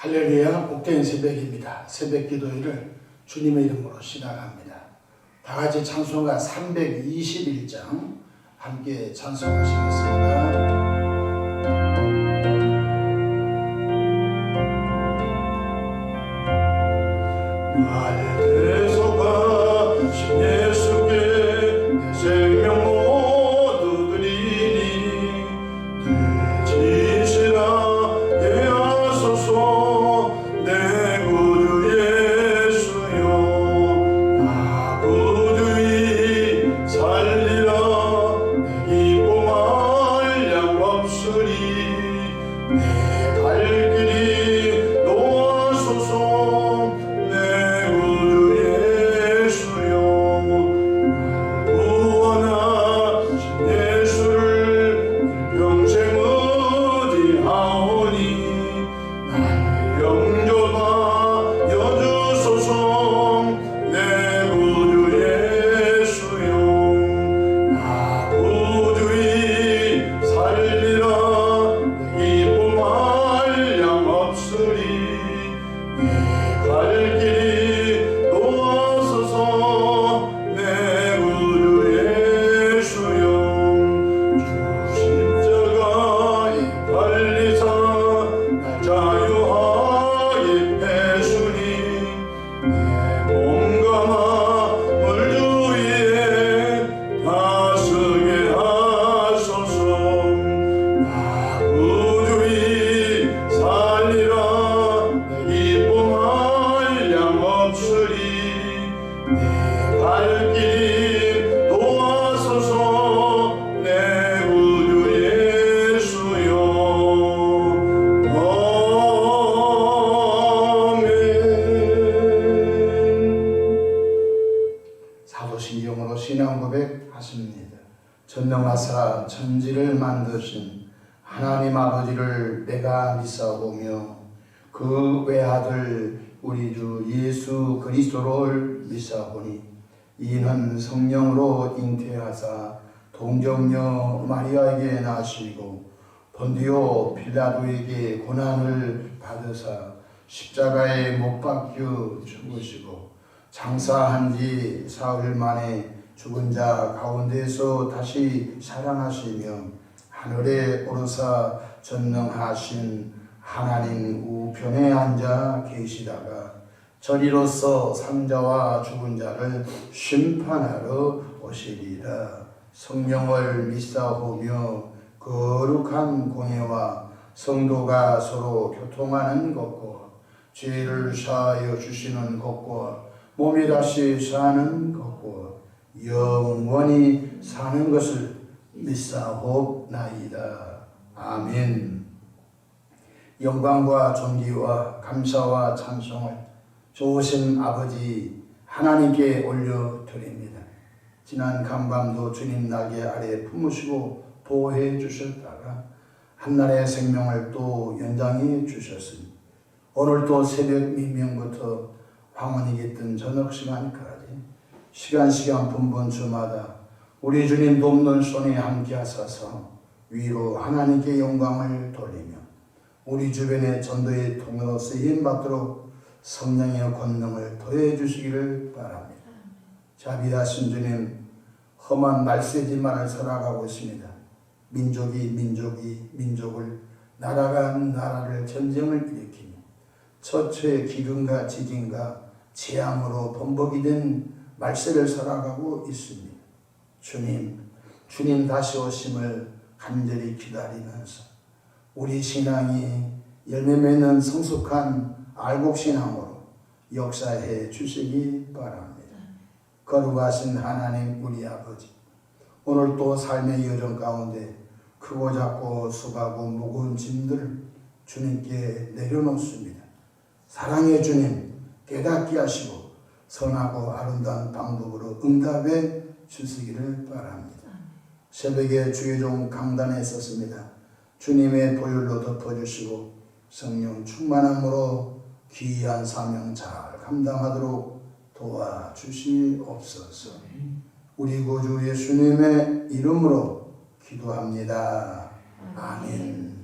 할렐루야, 복된 새벽입니다. 새벽 기도회를 주님의 이름으로 시작합니다. 다 같이 찬송가 321장 함께 찬송하시겠습니다. 날 대속하신 예수께 내 생명 모두 드리니 내 진실아 예하소서 내 구주 예수여 나 구주이 살리라 내 기쁨 한량 없으리 내 갈 길이 놓아소서 내 구주 예수여 구원하신 예수를 일평생 의지하오니 나의 영접하 여주소서 내 구주 예수여 나 구주이 살리라 내 기쁨 한량 없으리 내 갈 길이 놓아소서 내 구주 예수여 주 십자가에 달리사 날 자유하게 해주니 내 몸과 마음을 주 위에 다스게 하소서 나 구주이 살리라 내 기쁨 한량 없으리 내 갈 길이 놓아소서 내 구주 예수여 아멘. 사도신경으로 신앙 고백하십니다. 전능하사 천지를 만드신 하나님 아버지를 내가 믿사오며 그 외아들 우리 주 예수 그리스도를 믿사오니 이는 성령으로 잉태하사 동정녀 마리아에게 나시고 본디오 빌라도에게 고난을 받으사 십자가에 못 박혀 죽으시고 장사한 지 사흘 만에 죽은 자 가운데서 다시 살아나시며 하늘에 오르사 전능하신 하나님 우편에 앉아 계시다가 저리로서 산자와 죽은 자를 심판하러 오시리라. 성령을 믿사오며 거룩한 공예와 성도가 서로 교통하는 것과 죄를 사하여 주시는 것과 몸이 다시 사는 것과 영원히 사는 것을 믿사옵나이다. 아멘. 영광과 존귀와 감사와 찬송을 좋으신 아버지 하나님께 올려드립니다. 지난 간밤도 주님 날개 아래 품으시고 보호해 주셨다가 한날의 생명을 또 연장해 주셨으니 오늘 또 새벽 민명부터 황혼이 깃든 저녁 시간까지 시간 분분 주마다 우리 주님 돕는 손에 함께 하셔서 위로 하나님께 영광을 돌리며 우리 주변의 전도의 통로로 쓰임 받도록 성령의 권능을 더해 주시기를 바랍니다. 자비하신 주님, 험한 말세지만을 살아가고 있습니다. 민족이 민족을, 나라가 나라를 전쟁을 일으키며 처처의 기근과 지진과 재앙으로 범벅이 된 말세를 살아가고 있습니다. 주님 다시 오심을 간절히 기다리면서 우리 신앙이 열매 맺는 성숙한 알곡신앙으로 역사해 주시기 바랍니다. 거룩하신 하나님 우리 아버지, 오늘 또 삶의 여정 가운데 크고 작고 수고하고 무거운 짐들을 주님께 내려놓습니다. 사랑의 주님 깨닫게 하시고 선하고 아름다운 방법으로 응답해 주시기를 바랍니다. 새벽에 주의 종 강단에 섰습니다. 주님의 보혈로 덮어주시고 성령 충만함으로 귀한 사명 잘 감당하도록 도와주시옵소서. 우리 구주 예수님의 이름으로 기도합니다. 아멘.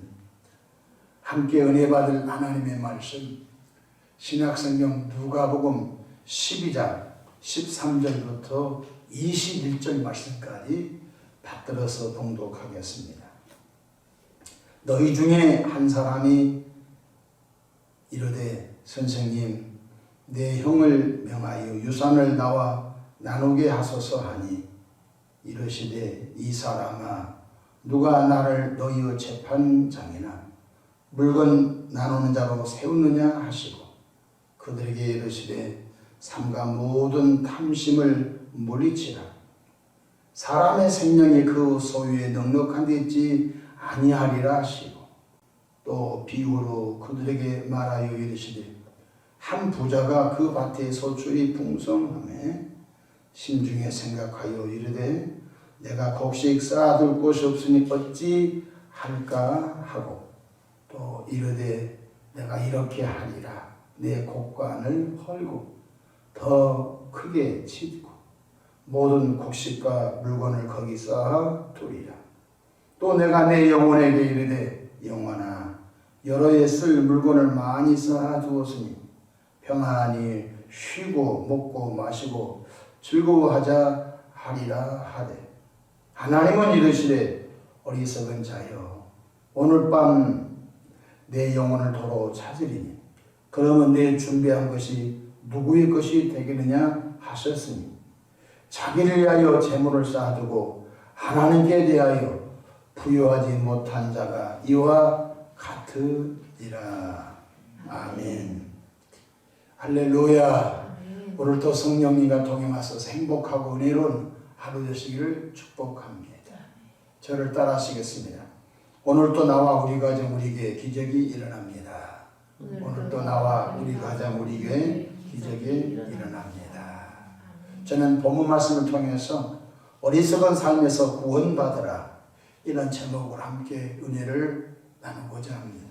함께 은혜 받을 하나님의 말씀, 신약성경 누가복음 12장 13절부터 21절 말씀까지 받들어서 봉독하겠습니다. 너희 중에 한 사람이 이르되 선생님 내 형을 명하여 유산을 나와 나누게 하소서 하니 이르시되 이 사람아 누가 나를 너희의 재판장이나 물건 나누는 자로 세우느냐 하시고 그들에게 이르시되 삼가 모든 탐심을 물리치라. 사람의 생명이 그 소유에 넉넉한 데 있지 아니하리라 하시고 또 비유로 그들에게 말하여 이르시되 한 부자가 그 밭에 소출이 풍성하매 심중에 생각하여 이르되 내가 곡식 쌓아둘 곳이 없으니 어찌 할까 하고 또 이르되 내가 이렇게 하리라. 내 곡간을 헐고 더 크게 짓고 모든 곡식과 물건을 거기 쌓아 두리라. 또 내가 내 영혼에게 이르되 영혼아 여러 해 쓸 물건을 많이 쌓아 두었으니 평안히 쉬고 먹고 마시고 즐거워하자 하리라 하되 하나님은 이르시되 어리석은 자여 오늘 밤 내 영혼을 도로 찾으리니 그러면 내 준비한 것이 누구의 것이 되겠느냐 하셨으니 자기를 위하여 재물을 쌓아두고 하나님께 대하여 부여하지 못한 자가 이와 같으리라. 아멘. 할렐루야. 오늘도 성령님과 동행하셔서 행복하고 은혜로운 하루 되시기를 축복합니다. 저를 따라하시겠습니다. 오늘도 나와 우리 가정 우리에게 기적이 일어납니다. 오늘도 나와 우리 가정 우리에게 기적이 일어납니다. 저는 본문 말씀을 통해서 어리석은 삶에서 구원받으라 이런 제목으로 함께 은혜를 나누고자 합니다.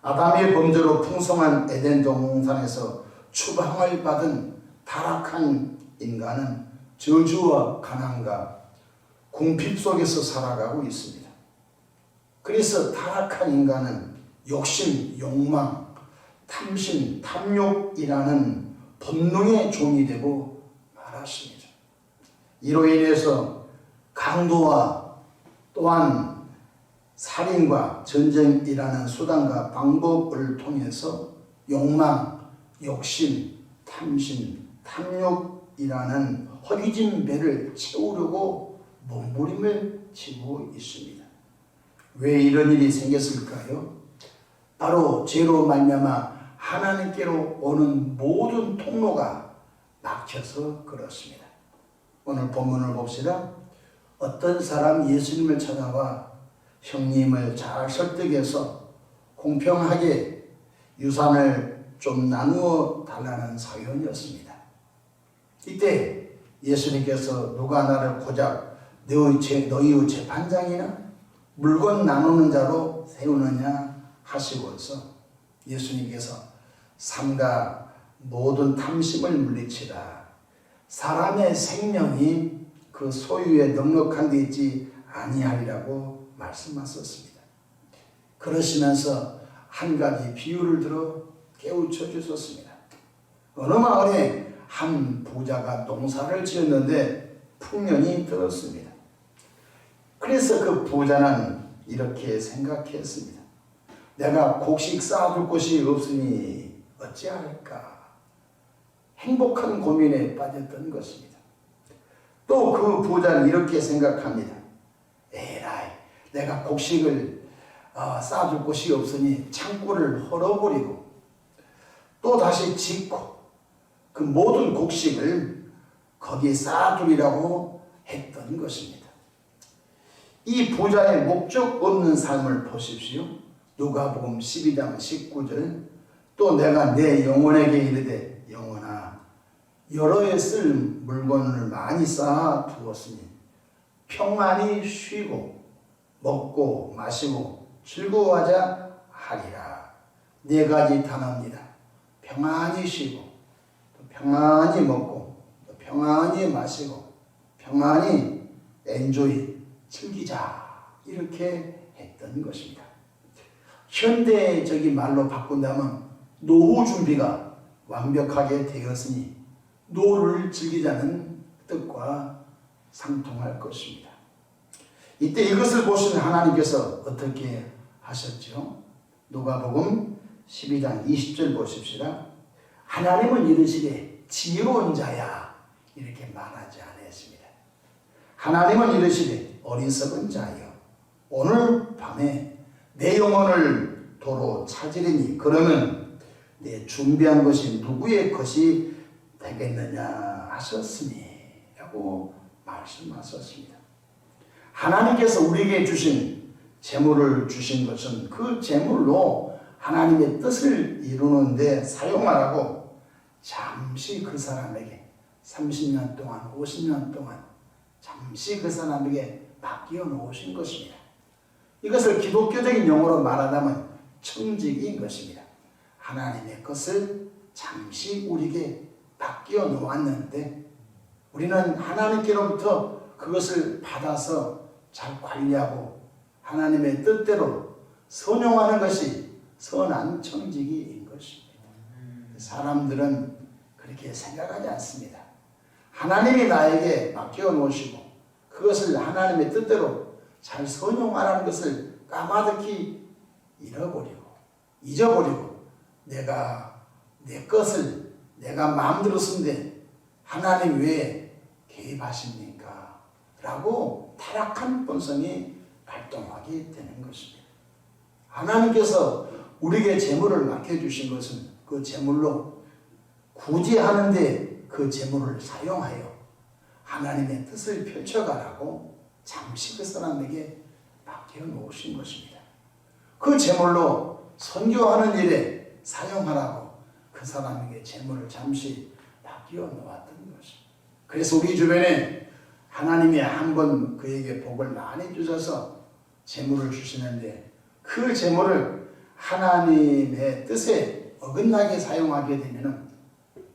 아담의 범죄로 풍성한 에덴 동산에서 추방을 받은 타락한 인간은 저주와 가난과 궁핍 속에서 살아가고 있습니다. 그래서 타락한 인간은 욕심, 욕망, 탐심, 탐욕이라는 본능의 종이 되고 말았습니다. 이로 인해서 강도와 또한 살인과 전쟁이라는 수단과 방법을 통해서 욕망, 욕심, 탐심, 탐욕이라는 허기진 배를 채우려고 몸부림을 치고 있습니다. 왜 이런 일이 생겼을까요? 바로 죄로 말미암아 하나님께로 오는 모든 통로가 막혀서 그렇습니다. 오늘 본문을 봅시다. 어떤 사람 예수님을 찾아와 형님을 잘 설득해서 공평하게 유산을 좀 나누어 달라는 사연이었습니다. 이때 예수님께서 누가 나를 고작 너희의 재판장이나 물건 나누는 자로 세우느냐 하시고서 예수님께서 삼가 모든 탐심을 물리치라. 사람의 생명이 그 소유에 넉넉한 데 있지 아니하리라고 말씀하셨습니다. 그러시면서 한 가지 비유를 들어 깨우쳐 주셨습니다. 어느 마을에 한 부자가 농사를 지었는데 풍년이 들었습니다. 그래서 그 부자는 이렇게 생각했습니다. 내가 곡식 쌓아둘 곳이 없으니 어찌할까? 행복한 고민에 빠졌던 것입니다. 또 그 부자는 이렇게 생각합니다. 에라이, 내가 곡식을 쌓아둘 곳이 없으니 창고를 헐어버리고 또 다시 짓고 그 모든 곡식을 거기에 쌓아두리라고 했던 것입니다. 이 부자의 목적 없는 삶을 보십시오. 누가복음 12장 19절 또 내가 내 영혼에게 이르되 영혼아 여러 해 쓸 물건을 많이 쌓아 두었으니 평안히 쉬고 먹고 마시고 즐거워하자 하리라. 네 가지 단어입니다. 평안히 쉬고 또 평안히 먹고 또 평안히 마시고 평안히 엔조이 즐기자 이렇게 했던 것입니다. 현대적인 말로 바꾼다면 노후 준비가 완벽하게 되었으니 노후를 즐기자는 뜻과 상통할 것입니다. 이때 이것을 보신 하나님께서 어떻게 하셨죠? 누가복음 12장 20절 보십시다. 하나님은 이르시되 지혜로운 자야, 이렇게 말하지 않았습니다. 하나님은 이르시되 어리석은 자여, 오늘 밤에 내 영혼을 도로 찾으리니 그러면 내 준비한 것이 누구의 것이 되겠느냐 하셨으니 라고 말씀하셨습니다. 하나님께서 우리에게 주신 재물을 주신 것은 그 재물로 하나님의 뜻을 이루는 데 사용하라고 잠시 그 사람에게 30년 동안 50년 동안 잠시 그 사람에게 맡겨 놓으신 것입니다. 이것을 기독교적인 용어로 말하자면 청직인 것입니다. 하나님의 것을 잠시 우리에게 맡겨 놓았는데 우리는 하나님께로부터 그것을 받아서 잘 관리하고 하나님의 뜻대로 선용하는 것이 선한 청지기인 것입니다. 사람들은 그렇게 생각하지 않습니다. 하나님이 나에게 맡겨 놓으시고 그것을 하나님의 뜻대로 잘 선용하라는 것을 까마득히 잃어버리고 잊어버리고 내가 내 것을 내가 마음대로 쓴데 하나님 왜 개입하십니까? 라고 타락한 본성이 발동하게 되는 것입니다. 하나님께서 우리에게 재물을 맡겨주신 것은 그 재물로 굳이 하는데 그 재물을 사용하여 하나님의 뜻을 펼쳐가라고 잠시 그 사람에게 맡겨놓으신 것입니다. 그 재물로 선교하는 일에 사용하라고 그 사람에게 재물을 잠시 맡겨놓았던 것입니다. 그래서 우리 주변에 하나님이 한번 그에게 복을 많이 주셔서 재물을 주시는데 그 재물을 하나님의 뜻에 어긋나게 사용하게 되면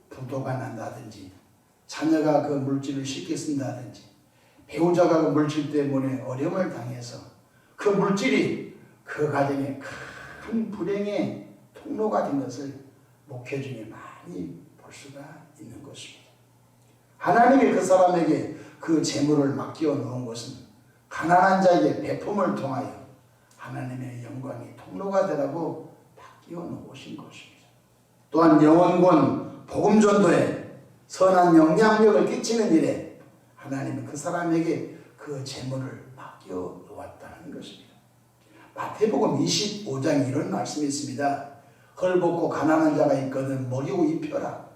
부도가 난다든지 자녀가 그 물질을 쉽게 쓴다든지 배우자가 그 물질 때문에 어려움을 당해서 그 물질이 그 가정에 큰 불행의 통로가 된 것을 목회 중에 많이 볼 수가 있는 것입니다. 하나님이 그 사람에게 그 재물을 맡겨 놓은 것은 가난한 자에게 베품을 통하여 하나님의 영광의 통로가 되라고 맡겨 놓으신 것입니다. 또한 영혼권 복음 전도에 선한 영향력을 끼치는 일에 하나님은 그 사람에게 그 재물을 맡겨 놓았다는 것입니다. 마태복음 25장 이런 말씀이 있습니다. 헐벗고 가난한 자가 있거든 먹이고 입혀라.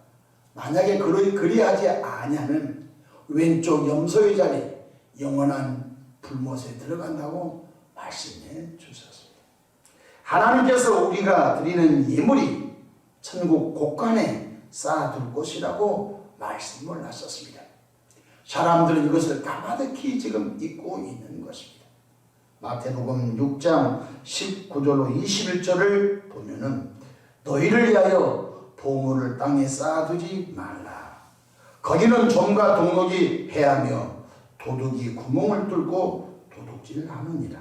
만약에 그리하지 아니하면 왼쪽 염소의 자리에 영원한 불못에 들어간다고 말씀해 주셨습니다. 하나님께서 우리가 드리는 예물이 천국 곳간에 쌓아둘 것이라고 말씀을 하셨습니다. 사람들은 이것을 까마득히 지금 잊고 있는 것입니다. 마태복음 6장 19절로 21절을 보면은 너희를 위하여 보물을 땅에 쌓아두지 말라. 거기는 좀과 동록이 해하며 도둑이 구멍을 뚫고 도둑질하느니라.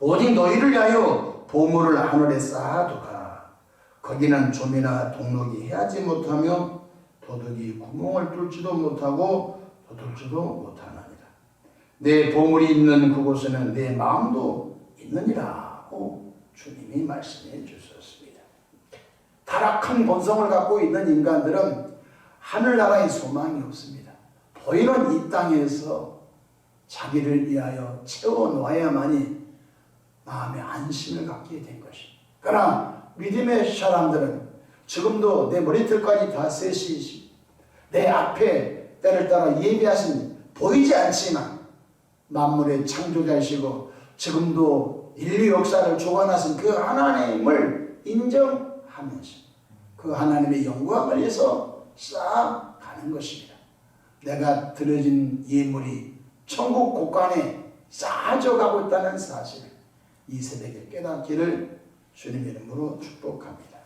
오직 너희를 위하여 보물을 하늘에 쌓아두라. 거기는 좀이나 동록이 해하지 못하며 도둑이 구멍을 뚫지도 못하고 도둑질도 못하느니라. 내 보물이 있는 그곳에는 내 마음도 있느니라고 주님이 말씀해 주셨습니다. 타락한 본성을 갖고 있는 인간들은 하늘나라의 소망이 없습니다. 보이는 이 땅에서 자기를 위하여 채워놓아야만이 마음의 안심을 갖게 된 것입니다. 그러나 믿음의 사람들은 지금도 내 머리털까지 다 셋이 내 앞에 때를 따라 예비하신 보이지 않지만 만물의 창조자이시고 지금도 인류 역사를 주관하신 그 하나님을 인정하면서 그 하나님의 영광을 위해서 쌓아가는 것입니다. 내가 드려진 예물이 천국 곳간에 쌓아져 가고 있다는 사실을 이 새벽에 깨닫기를 주님의 이름으로 축복합니다.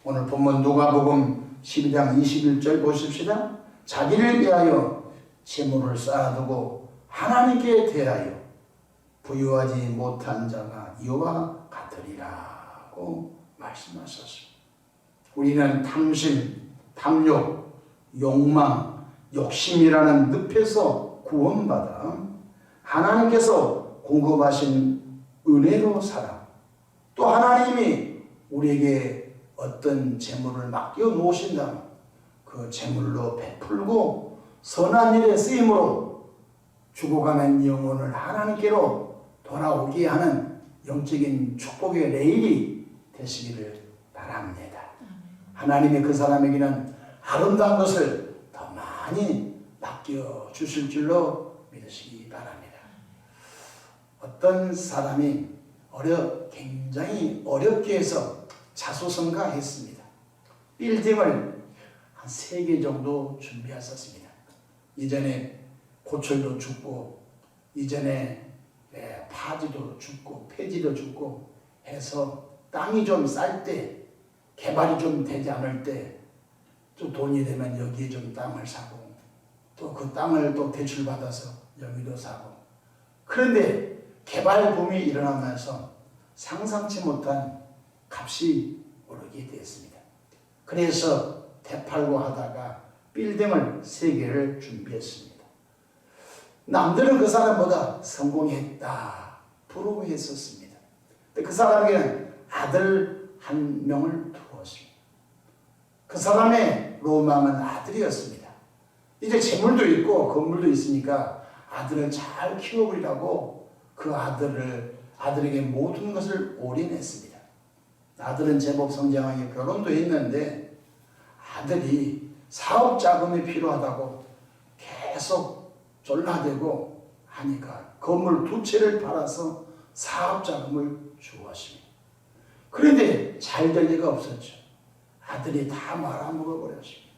오늘 본문 누가복음 12장 21절 보십시다. 자기를 위하여 재물을 쌓아두고 하나님께 대하여 부유하지 못한 자가 이와 같으리라 라고 말씀하셨습니다. 우리는 탐심, 탐욕, 욕망, 욕심이라는 늪에서 구원받아 하나님께서 공급하신 은혜로 살아 또 하나님이 우리에게 어떤 재물을 맡겨 놓으신다면 그 재물로 베풀고 선한 일에 쓰임으로 죽어가는 영혼을 하나님께로 돌아오게 하는 영적인 축복의 레일이 되시기를 바랍니다. 하나님이 그 사람에게는 아름다운 것을 더 많이 맡겨주실 줄로 믿으시기 바랍니다. 어떤 사람이 굉장히 어렵게 해서 자수성가했습니다. 빌딩을 한 3개 정도 준비했었습니다. 이전에 고철도 줍고 이전에 파지도 줍고 폐지도 줍고 해서 땅이 좀 쌀 때 개발이 좀 되지 않을 때 또 돈이 되면 여기에 좀 땅을 사고 또 그 땅을 또 대출받아서 여기도 사고 그런데 개발 붐이 일어나면서 상상치 못한 값이 오르게 되었습니다. 그래서 되팔고 하다가 빌딩을 3개를 준비했습니다. 남들은 그 사람보다 성공했다 부러워했었습니다. 그 사람에게는 아들 1명을 두었습니다. 그 사람의 로망은 아들이었습니다. 이제 재물도 있고 건물도 있으니까 아들을 잘 키워보려고 그 아들에게 모든 것을 올인했습니다. 아들은 제법 성장하게 결혼도 했는데 아들이 사업 자금이 필요하다고 계속 졸라대고 하니까 건물 2채를 팔아서 사업 자금을 주었습니다. 그런데 잘 될 리가 없었죠. 아들이 다 말아먹어버렸습니다.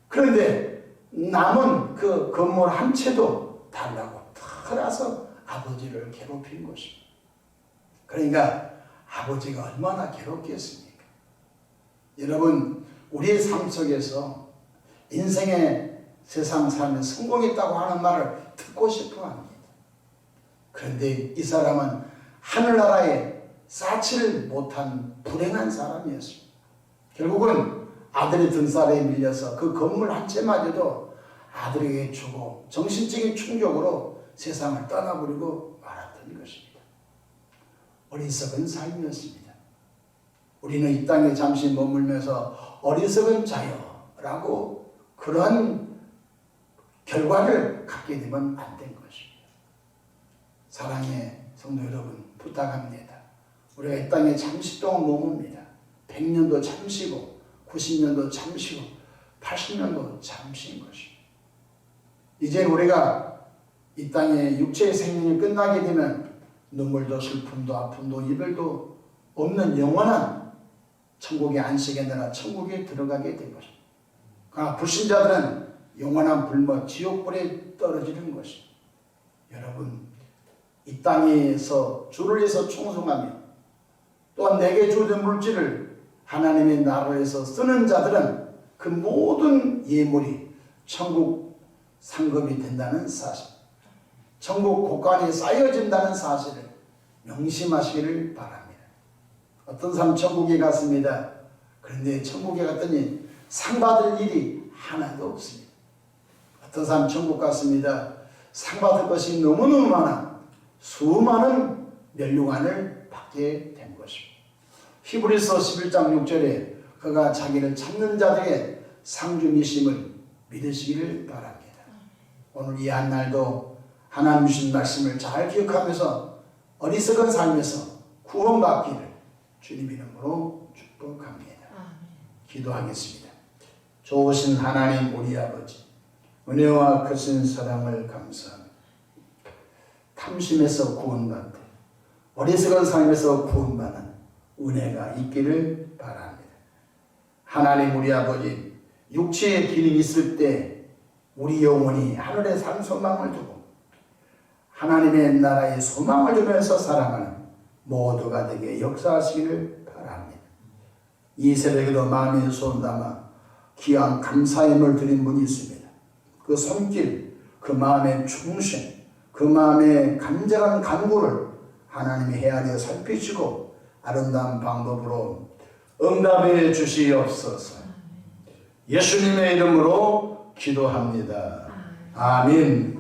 그런데 남은 그 건물 1채도 달라고 털어서 아버지를 괴롭힌 것입니다. 그러니까 아버지가 얼마나 괴롭겠습니까? 여러분, 우리의 삶 속에서 인생의 세상 삶에 성공했다고 하는 말을 듣고 싶어 합니다. 그런데 이 사람은 하늘나라에 쌓지를 못한 불행한 사람이었습니다. 결국은 아들의 등살에 밀려서 그 건물 1채마저도 아들에게 주고 정신적인 충격으로 세상을 떠나버리고 말았던 것입니다. 어리석은 삶이었습니다. 우리는 이 땅에 잠시 머물면서 어리석은 자여라고 그런 결과를 갖게 되면 안 된 것입니다. 사랑의 성도 여러분, 부탁합니다. 우리가 이 땅에 잠시 동안 머뭅니다. 100년도 잠시고 90년도 잠시고 80년도 잠시인 것입니다. 이제 우리가 이 땅에 육체의 생명이 끝나게 되면 눈물도 슬픔도 아픔도 이별도 없는 영원한 천국의 안식의 나라 천국에 들어가게 된 것입니다. 그러나 불신자들은 영원한 불못 지옥불에 떨어지는 것입니다. 여러분, 이 땅에서 주를 위해서 충성하며 또한 내게 주어진 물질을 하나님의 나라에서 쓰는 자들은 그 모든 예물이 천국 상급이 된다는 사실, 천국 곳간에 쌓여진다는 사실을 명심하시기를 바랍니다. 어떤 사람 천국에 갔습니다. 그런데 천국에 갔더니 상 받을 일이 하나도 없습니다. 어떤 사람 천국 갔습니다. 상 받을 것이 너무너무 많아 수많은 멸류관을 받게 된 것입니다. 히브리서 11장 6절에 그가 자기를 찾는 자들에게 상주이심을 믿으시기를 바랍니다. 오늘 이 한날도 하나님 주신 말씀을 잘 기억하면서 어리석은 삶에서 구원받기를 주님 이름으로 축복합니다. 기도하겠습니다. 좋으신 하나님 우리 아버지, 은혜와 크신 사랑을 감사합니다. 탐심에서 구원받되 어리석은 삶에서 구원받는 은혜가 있기를 바랍니다. 하나님 우리 아버지, 육체의 길이 있을 때 우리 영혼이 하늘에 산 소망을 두고 하나님의 나라의 소망을 두면서 살아가는 모두가 되게 역사하시기를 바랍니다. 이 새벽에도 마음에 손 담아 귀한 감사임을 드린 분이 있습니다. 그 손길, 그 마음의 충신, 그 마음의 간절한 간구를 하나님이 헤아려 살피시고 아름다운 방법으로 응답해 주시옵소서. 예수님의 이름으로 기도합니다. 아멘.